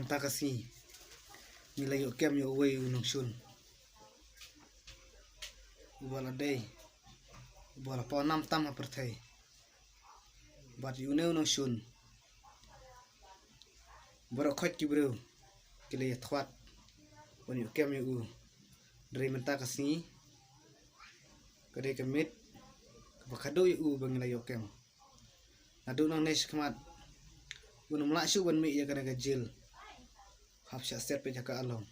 Manta kasi nilai yo kem yo way unong shun ubala day ubala pa nam tam aperthai bat yu ne unong shun boro khot ki bro kile thwat bon yo kem yo u dre manta kasi kade kemit bakado yo u bangila yo kem adu nang nesh khamat unum la shu ban mi ya kana gajil hap sha set pe jaka along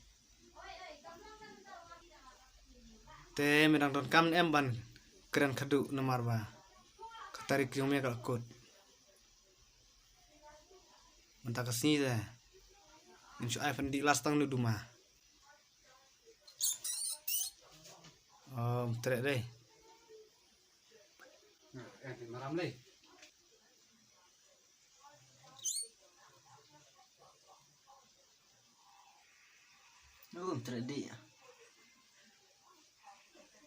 te medang don kam em ban keren khadu nomor ba katarik yung me ka kot manta kasi de insyu iPhone di last tang nu duma tre deh maram leh tre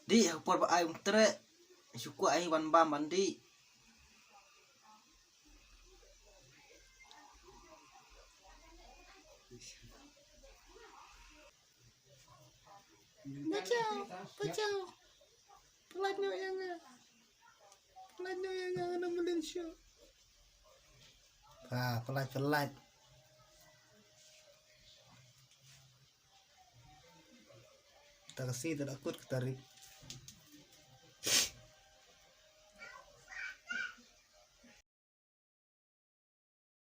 di por ba ai tre suku ai ban bam bandi Pacau pelanyo yang ada Malaysia pelat tak kasi tak akut ketarik